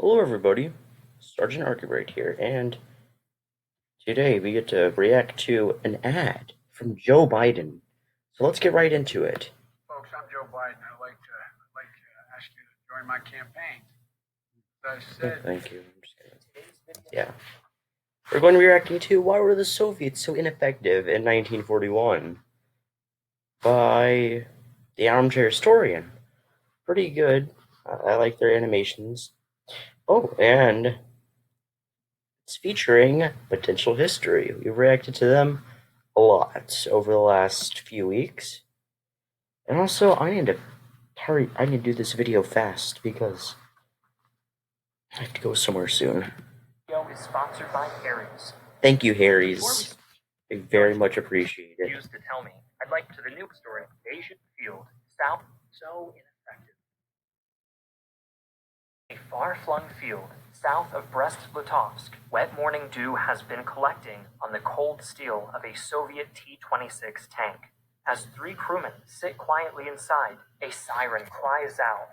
Hello everybody, Sergeant Archibald here, and today we get to react to an ad from Joe Biden. So let's get right into it. Folks, I'm Joe Biden. I'd like to ask you to join my campaign. As I said, Thank you. Yeah. We're going to be reacting to Why Were the Soviets So Ineffective in 1941 by the Armchair Historian. Pretty good. I like their animations. Oh, and it's featuring potential history. We've reacted to them a lot over the last few weeks. And also, I need to do this video fast because I have to go somewhere soon. Video is sponsored by Harry's. Thank you, Harry's. I very much appreciate it. Used to tell me I'd like to the new story, Invasion Field, South, so ineffective. A far-flung field south of Brest-Litovsk, wet morning dew has been collecting on the cold steel of a Soviet T-26 tank. As three crewmen sit quietly inside, a siren cries out.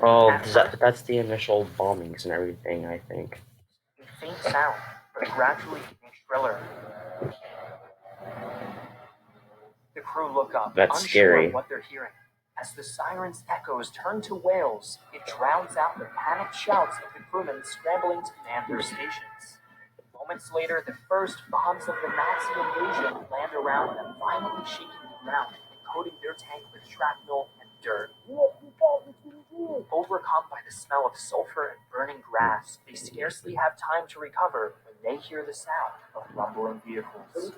Oh, that's the initial bombings and everything, I think. A faint sound, but gradually getting shriller. The crew look up, That's unsure scary. of what they're hearing. As the siren's echoes turn to wails, it drowns out the panicked shouts of the crewmen scrambling to command their stations. Moments later, the first bombs of the Nazi invasion land around them, violently shaking the ground and coating their tank with shrapnel and dirt. Overcome by the smell of sulfur and burning grass, they scarcely have time to recover when they hear the sound of rumbling vehicles.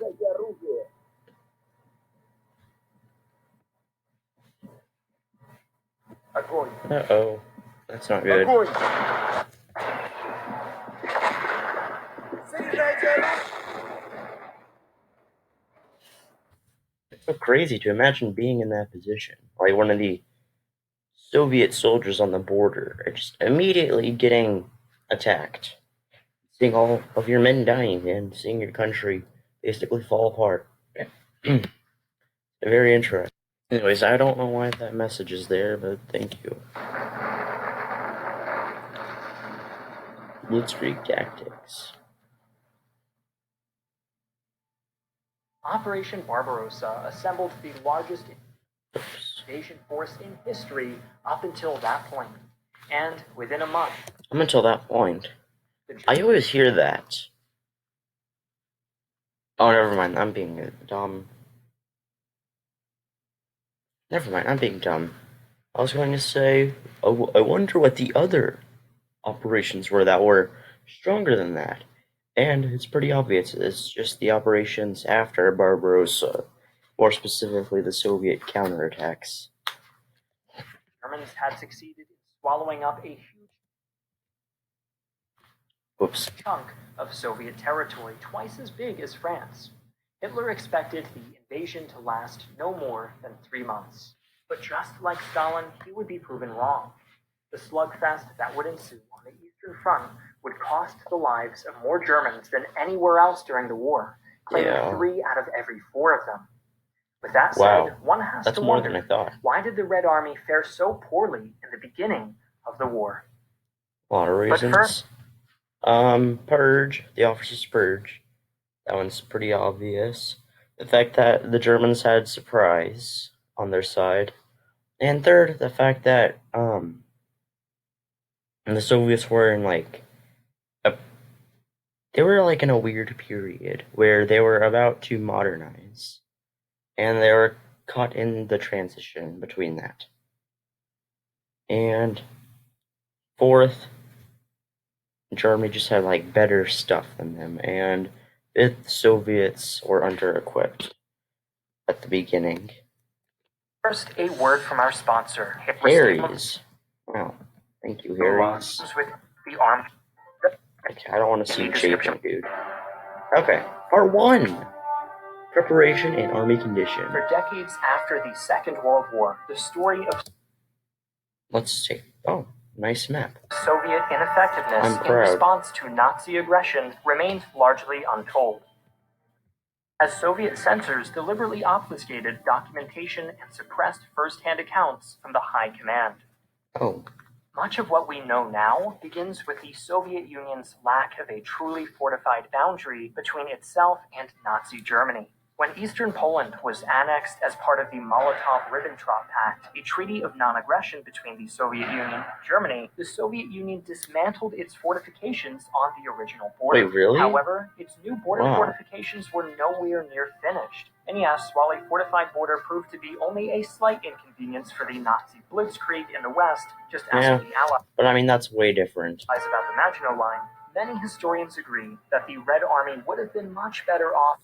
Uh-oh. That's not good. It's so crazy to imagine being in that position. Like one of the Soviet soldiers on the border are just immediately getting attacked. Seeing all of your men dying and seeing your country basically fall apart. Very interesting. Anyways, I don't know why that message is there, but thank you. Blitzkrieg tactics. Operation Barbarossa assembled the largest invasion force in history up until that point. And within a month... Up until that point. I always hear that. Oh, never mind. I'm being dumb. Never mind. I'm being dumb. I was going to say, oh, I wonder what the other operations were that were stronger than that. And it's pretty obvious. It's just the operations after Barbarossa. More specifically, the Soviet counterattacks. Germans had succeeded in swallowing up a huge chunk of Soviet territory, twice as big as France. Hitler expected the invasion to last no more than 3 months. But just like Stalin, he would be proven wrong. The slugfest that would ensue on the Eastern Front would cost the lives of more Germans than anywhere else during the war, claiming 3 out of every 4 of them. With that said, one has to wonder, why did the Red Army fare so poorly in the beginning of the war? A lot of reasons. But first, purge, the officers' purge. That one's pretty obvious. The fact that the Germans had surprise on their side. And third, the fact that the Soviets were in they were like in a weird period where they were about to modernize. And they were caught in the transition between that. And fourth, Germany just had like better stuff than them, and the Soviets were under-equipped at the beginning. First, a word from our sponsor, Harry's. Wow, thank you, Harry's. With the arm. Okay, I don't want to see you chafing, dude. Okay, part 1. Preparation and army condition. For decades after the Second World War, the story of... Let's take... Oh, nice map. Soviet ineffectiveness in response to Nazi aggression remains largely untold. As Soviet censors deliberately obfuscated documentation and suppressed first-hand accounts from the high command. Oh. Much of what we know now begins with the Soviet Union's lack of a truly fortified boundary between itself and Nazi Germany. When Eastern Poland was annexed as part of the Molotov-Ribbentrop Pact, a treaty of non-aggression between the Soviet Union and Germany, the Soviet Union dismantled its fortifications on the original border. Wait, really? However, its new border Wow. fortifications were nowhere near finished. And yes, while a fortified border proved to be only a slight inconvenience for the Nazi blitzkrieg in the West, just ask the Allies But I mean, that's way different. about the Maginot Line, many historians agree that the Red Army would have been much better off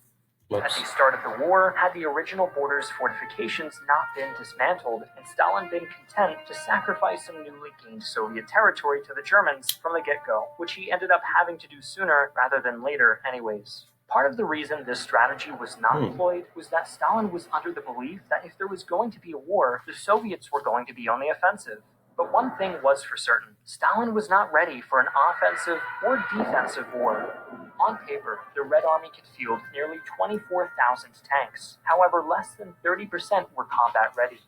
at the start of the war had the original border's fortifications not been dismantled and Stalin been content to sacrifice some newly gained Soviet territory to the Germans from the get-go, which he ended up having to do sooner rather than later anyways. Part of the reason this strategy was not employed was that Stalin was under the belief that if there was going to be a war, the Soviets were going to be on the offensive. But one thing was for certain, Stalin was not ready for an offensive or defensive war. On paper, the Red Army could field nearly 24,000 tanks. However, less than 30% were combat ready.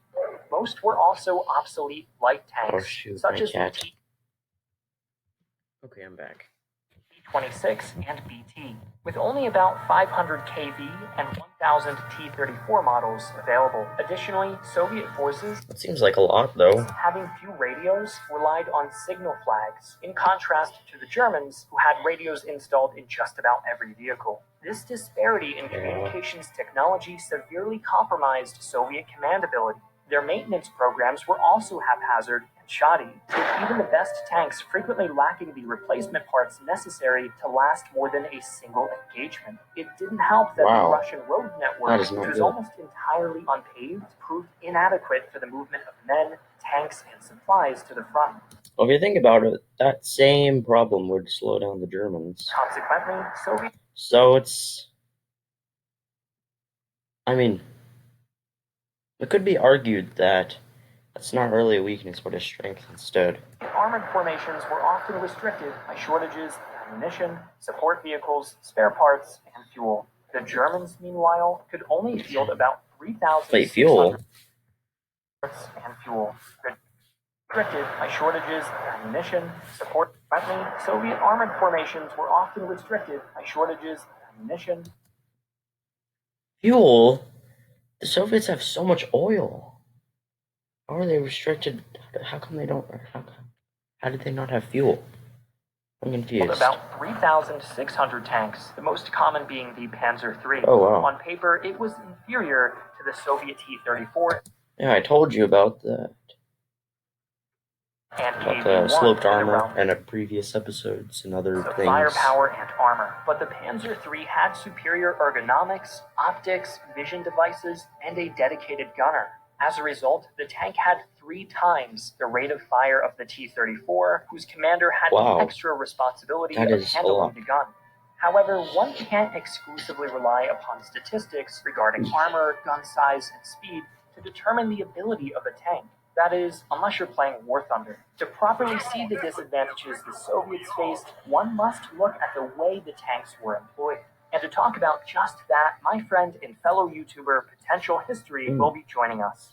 Most were also obsolete light tanks, such as the Okay, I'm back. T-26 and BT, with only about 500 KV and 1,000 T-34 models available. Additionally, Soviet forces, That seems like a lot, though. having few radios, relied on signal flags, in contrast to the Germans, who had radios installed in just about every vehicle. This disparity in communications technology severely compromised Soviet command ability. Their maintenance programs were also haphazard and shoddy, with even the best tanks frequently lacking the replacement parts necessary to last more than a single engagement. It didn't help that the Russian road network, which was almost entirely unpaved, proved inadequate for the movement of men, tanks, and supplies to the front. Well, if you think about it, that same problem would slow down the Germans. Consequently, So it's... I mean, it could be argued that that's not really a weakness, but a strength instead. Armored formations were often restricted by shortages of ammunition, support vehicles, spare parts, and fuel. The Germans, meanwhile, could only field about 3,000 fuel? parts and fuel. Restricted by shortages of ammunition, support. Soviet armored formations were often restricted by shortages of ammunition. Fuel? The Soviets have so much oil. How are they restricted? How come they don't? How did they not have fuel? I'm confused. About 3,600 tanks, the most common being the Panzer III. Oh, wow. On paper, it was inferior to the Soviet T-34. Yeah, I told you about that. And about the sloped armor and previous episodes and other things. Firepower and armor. But the Panzer III had superior ergonomics, optics, vision devices, and a dedicated gunner. As a result, the tank had 3 times the rate of fire of the T-34, whose commander had the extra responsibility of handling the gun. However, one can't exclusively rely upon statistics regarding armor, gun size, and speed to determine the ability of a tank. That is, unless you're playing War Thunder. To properly see the disadvantages the Soviets faced, one must look at the way the tanks were employed. And to talk about just that, my friend and fellow YouTuber Potential History will be joining us.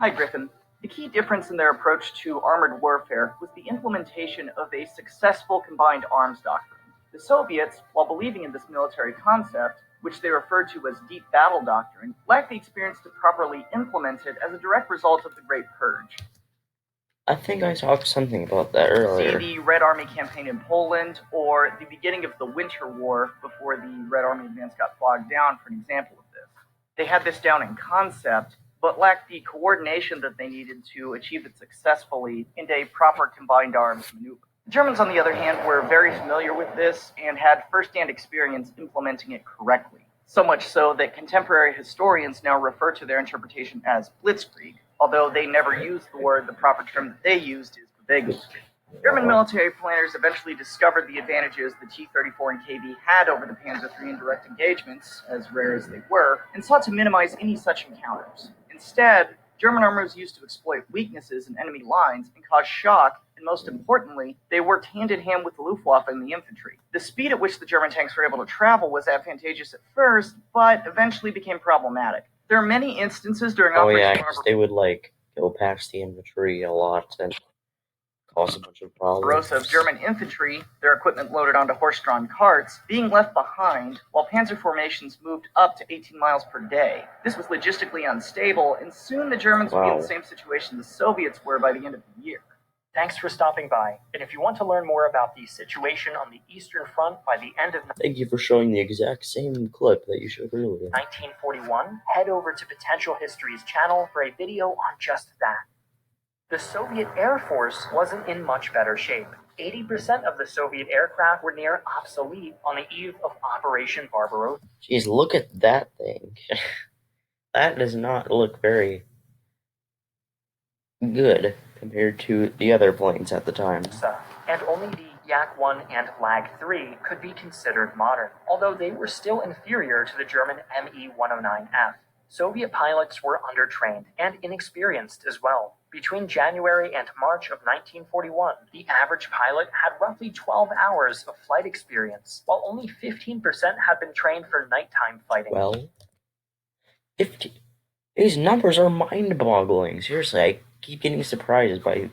Hi, Griffin. The key difference in their approach to armored warfare was the implementation of a successful combined arms doctrine. The Soviets, while believing in this military concept, which they referred to as deep battle doctrine, lacked the experience to properly implement it as a direct result of the Great Purge. I think I talked something about that earlier. See the Red Army campaign in Poland, or the beginning of the Winter War before the Red Army advance got bogged down for an example of this. They had this down in concept, but lacked the coordination that they needed to achieve it successfully in a proper combined arms maneuver. The Germans, on the other hand, were very familiar with this and had first-hand experience implementing it correctly. So much so that contemporary historians now refer to their interpretation as blitzkrieg, although they never used the word. The proper term that they used is Bewegungskrieg. German military planners eventually discovered the advantages the T-34 and KV had over the Panzer III in direct engagements, as rare as they were, and sought to minimize any such encounters. Instead, German armors used to exploit weaknesses in enemy lines and cause shock, and most importantly, they worked hand-in-hand with the Luftwaffe and the infantry. The speed at which the German tanks were able to travel was advantageous at first, but eventually became problematic. There are many instances during Operation Barbarossa. They would, go past the infantry a lot and cause a bunch of problems. Barbarossa of German infantry, their equipment loaded onto horse-drawn carts, being left behind while panzer formations moved up to 18 miles per day. This was logistically unstable, and soon the Germans would be in the same situation the Soviets were by the end of the year. Thanks for stopping by, and if you want to learn more about the situation on the Eastern Front by the end of Thank you for showing the exact same clip that you showed earlier. 1941, head over to Potential History's channel for a video on just that. The Soviet Air Force wasn't in much better shape. 80% of the Soviet aircraft were near obsolete on the eve of Operation Barbarossa. Jeez, look at that thing. That does not look very good compared to the other planes at the time. And only the Yak-1 and Lag-3 could be considered modern, although they were still inferior to the German Me-109F. Soviet pilots were undertrained and inexperienced as well. Between January and March of 1941, the average pilot had roughly 12 hours of flight experience, while only 15% had been trained for nighttime fighting. Well, 50. These numbers are mind-boggling. Seriously, I keep getting surprised by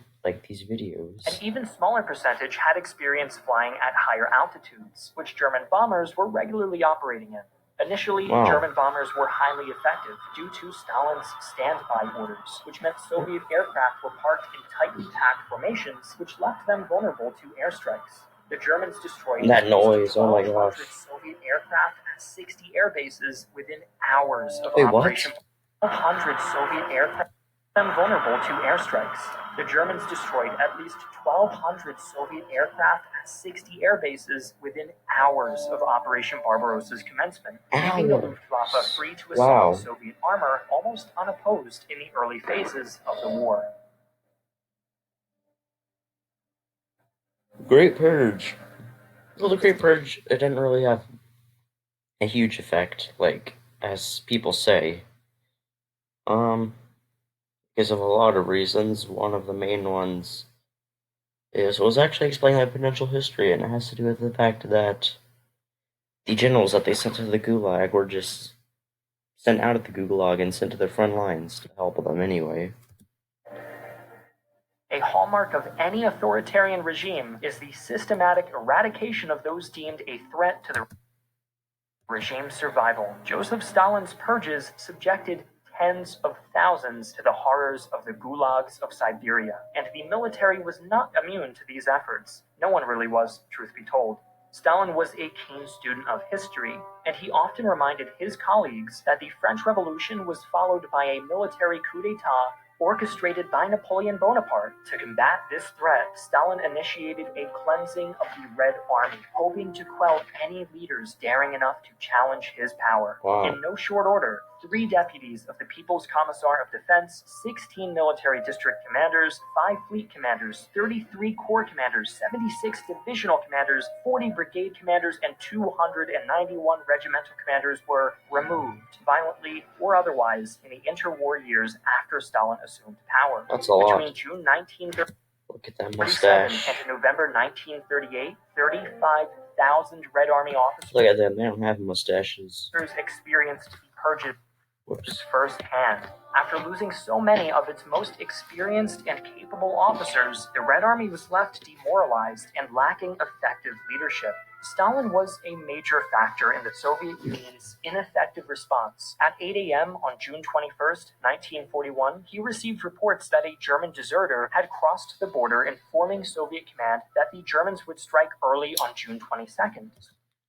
these videos. An even smaller percentage had experience flying at higher altitudes, which German bombers were regularly operating in. Initially, German bombers were highly effective due to Stalin's standby orders, which meant Soviet aircraft were parked in tightly packed formations, which left them vulnerable to airstrikes. The Germans destroyed that noise, oh my gosh. Soviet aircraft at 60 air bases within hours of operation. 100 Soviet aircraft them vulnerable to airstrikes. The Germans destroyed at least 1,200 Soviet aircraft at 60 air bases within hours of Operation Barbarossa's commencement, leaving the Luftwaffe free to assault Soviet armor almost unopposed in the early phases of the war. Great Purge. Well, the Great Purge, it didn't really have a huge effect, as people say. Because of a lot of reasons. One of the main ones was actually explained by Potential History, and it has to do with the fact that the generals that they sent to the Gulag were just sent out of the Gulag and sent to their front lines to help them anyway. A hallmark of any authoritarian regime is the systematic eradication of those deemed a threat to the regime's survival. Joseph Stalin's purges subjected tens of thousands to the horrors of the gulags of Siberia, and the military was not immune to these efforts. No one really was, truth be told. Stalin was a keen student of history, and he often reminded his colleagues that the French Revolution was followed by a military coup d'etat orchestrated by Napoleon Bonaparte. To combat this threat, Stalin initiated a cleansing of the Red Army, hoping to quell any leaders daring enough to challenge his power. In no short order, 3 deputies of the People's Commissar of Defense, 16 military district commanders, 5 fleet commanders, 33 corps commanders, 76 divisional commanders, 40 brigade commanders, and 291 regimental commanders were removed, violently or otherwise, in the interwar years after Stalin assumed power. That's a lot. Between June 1937 Look at that mustache. and November 1938, 35,000 Red Army officers Look at them, they don't have mustaches. experienced the purges firsthand. After losing so many of its most experienced and capable officers, the Red Army was left demoralized and lacking effective leadership. Stalin was a major factor in the Soviet Union's ineffective response. At 8 a.m. on June 21st, 1941, he received reports that a German deserter had crossed the border, informing Soviet command that the Germans would strike early on June 22nd.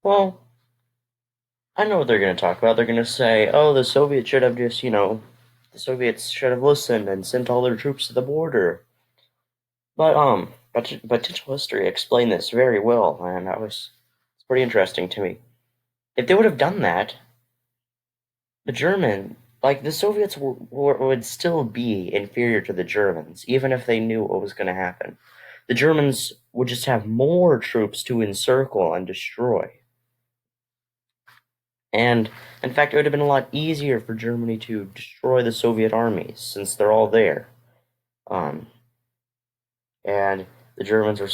Well, I know what they're going to talk about. They're going to say, oh, the Soviets should have just, the Soviets should have listened and sent all their troops to the border. But, Potential History explained this very well, and it's pretty interesting to me. If they would have done that, the Soviets would still be inferior to the Germans, even if they knew what was going to happen. The Germans would just have more troops to encircle and destroy. And, in fact, it would have been a lot easier for Germany to destroy the Soviet armies, since they're all there. And the Germans were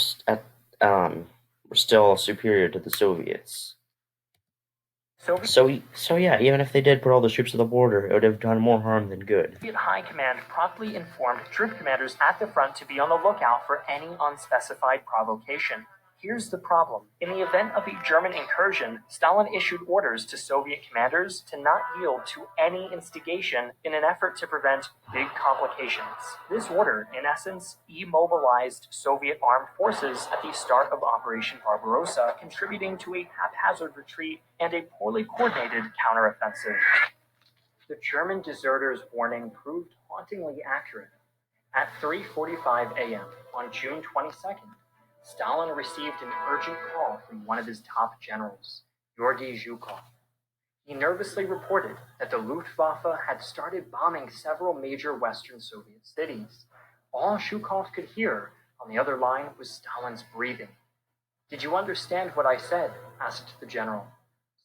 still superior to the Soviets. So yeah, even if they did put all the troops at the border, it would have done more harm than good. Soviet High Command promptly informed troop commanders at the front to be on the lookout for any unspecified provocation. Here's the problem. In the event of a German incursion, Stalin issued orders to Soviet commanders to not yield to any instigation in an effort to prevent big complications. This order, in essence, immobilized Soviet armed forces at the start of Operation Barbarossa, contributing to a haphazard retreat and a poorly coordinated counteroffensive. The German deserters' warning proved hauntingly accurate. At 3:45 a.m. on June 22nd, Stalin received an urgent call from one of his top generals, Georgy Zhukov. He nervously reported that the Luftwaffe had started bombing several major Western Soviet cities. All Zhukov could hear on the other line was Stalin's breathing. "Did you understand what I said?" asked the general.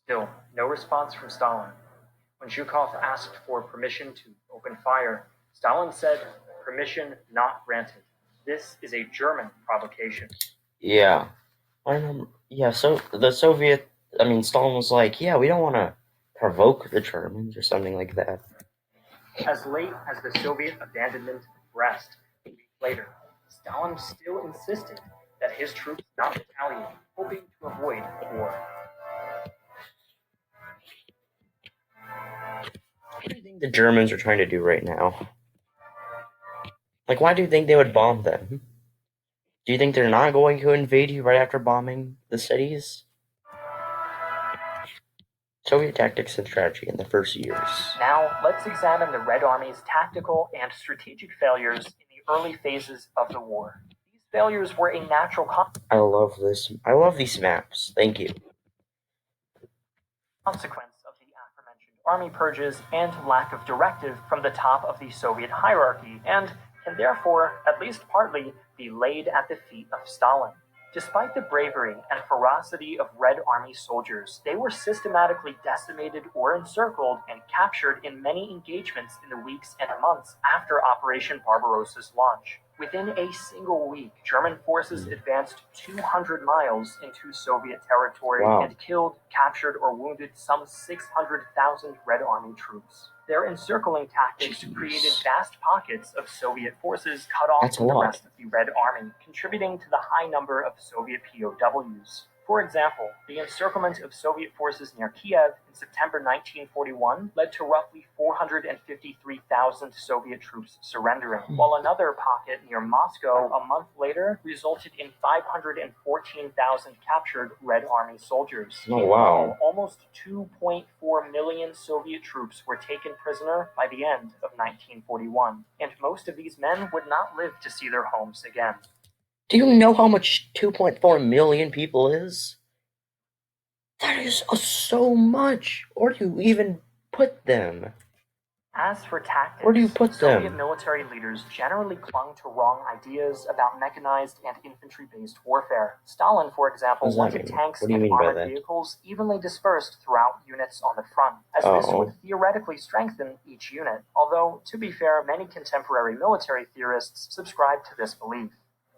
Still, no response from Stalin. When Zhukov asked for permission to open fire, Stalin said, "Permission not granted. This is a German provocation." Yeah. I remember. Yeah, so Stalin was like, yeah, we don't want to provoke the Germans or something like that. As late as the Soviet abandonment of Brest a week later, Stalin still insisted that his troops not retaliate, hoping to avoid war. What do you think the Germans are trying to do right now? Like, why do you think they would bomb them? Do you think they're not going to invade you right after bombing the cities? Soviet tactics and strategy in the first years. Now, let's examine the Red Army's tactical and strategic failures in the early phases of the war. These failures were a natural I love this. I love these maps. Thank you. consequence of the aforementioned army purges and lack of directive from the top of the Soviet hierarchy, and can therefore, at least partly, be laid at the feet of Stalin. Despite the bravery and ferocity of Red Army soldiers, they were systematically decimated or encircled and captured in many engagements in the weeks and months after Operation Barbarossa's launch. Within a single week, German forces advanced 200 miles into Soviet territory and killed, captured, or wounded some 600,000 Red Army troops. Their encircling tactics created vast pockets of Soviet forces cut off from the rest of the Red Army, contributing to the high number of Soviet POWs. For example, the encirclement of Soviet forces near Kiev in September 1941 led to roughly 453,000 Soviet troops surrendering, while another pocket near Moscow a month later resulted in 514,000 captured Red Army soldiers. Oh, wow. In all, almost 2.4 million Soviet troops were taken prisoner by the end of 1941, and most of these men would not live to see their homes again. Do you know how much 2.4 million people is? That is so much. Where do you even put them? As for tactics, where do you put Soviet them? military leaders generally clung to wrong ideas about mechanized and infantry-based warfare. Stalin, for example, wanted tanks and armored vehicles evenly dispersed throughout units on the front, as this would theoretically strengthen each unit, although, to be fair, many contemporary military theorists subscribe to this belief.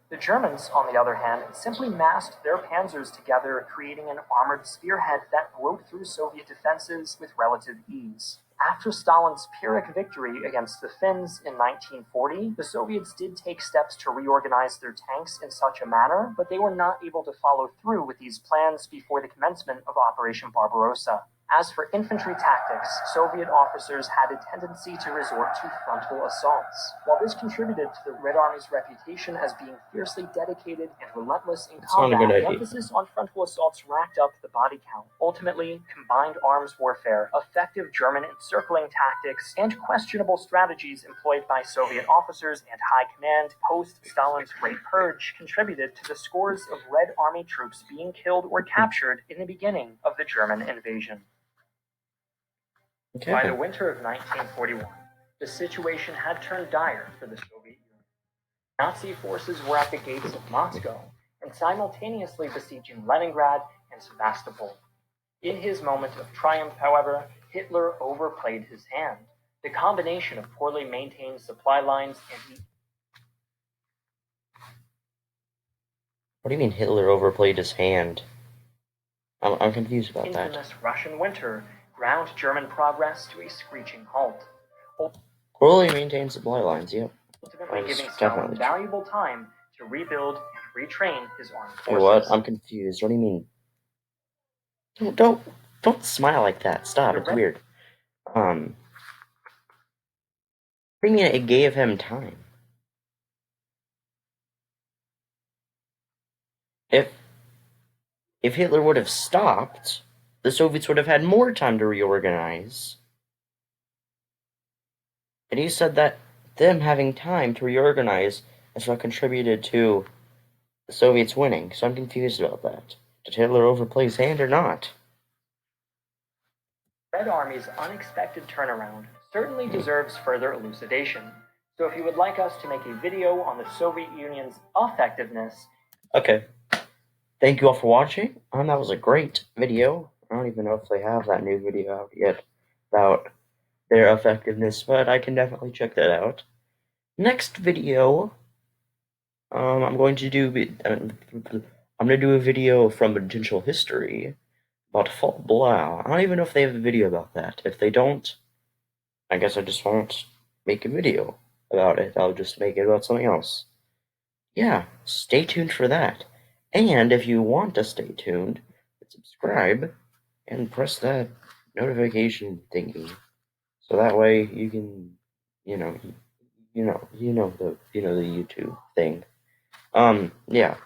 The Germans, on the other hand, simply massed their panzers together, creating an armored spearhead that broke through Soviet defenses with relative ease. After Stalin's Pyrrhic victory against the Finns in 1940, the Soviets did take steps to reorganize their tanks in such a manner, but they were not able to follow through with these plans before the commencement of Operation Barbarossa. As for infantry tactics, Soviet officers had a tendency to resort to frontal assaults. While this contributed to the Red Army's reputation as being fiercely dedicated and relentless in combat, the emphasis on frontal assaults racked up the body count. Ultimately, combined arms warfare, effective German encircling tactics, and questionable strategies employed by Soviet officers and high command post-Stalin's Great Purge contributed to the scores of Red Army troops being killed or captured in the beginning of the German invasion. Okay. By the winter of 1941, the situation had turned dire for the Soviet Union. Nazi forces were at the gates of Moscow and simultaneously besieging Leningrad and Sevastopol. In his moment of triumph, however, Hitler overplayed his hand. The combination of poorly maintained supply lines and What do you mean Hitler overplayed his hand? I'm confused about that. Infamous Russian winter ground German progress to a screeching halt, Poorly maintained supply lines, yep. ultimately That is giving definitely Stalin true. valuable time to rebuild and retrain his armed Hey, forces. what? I'm confused. What do you mean? Don't smile like that. Stop. It's weird. What do you mean it gave him time? If Hitler would have stopped, the Soviets would have had more time to reorganize. And he said that them having time to reorganize is what contributed to the Soviets winning. So I'm confused about that. Did Hitler overplay his hand or not? Red Army's unexpected turnaround certainly deserves further elucidation. So if you would like us to make a video on the Soviet Union's effectiveness... Okay. Thank you all for watching. That was a great video. I don't even know if they have that new video out yet about their effectiveness, but I can definitely check that out. Next video, I'm going to do a video from Potential History about Fault Blau. I don't even know if they have a video about that. If they don't, I guess I just won't make a video about it. I'll just make it about something else. Yeah, stay tuned for that. And if you want to stay tuned, subscribe and press that notification thingy, so that way you can, the YouTube thing. Yeah.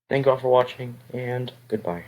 Thank you all for watching, and goodbye.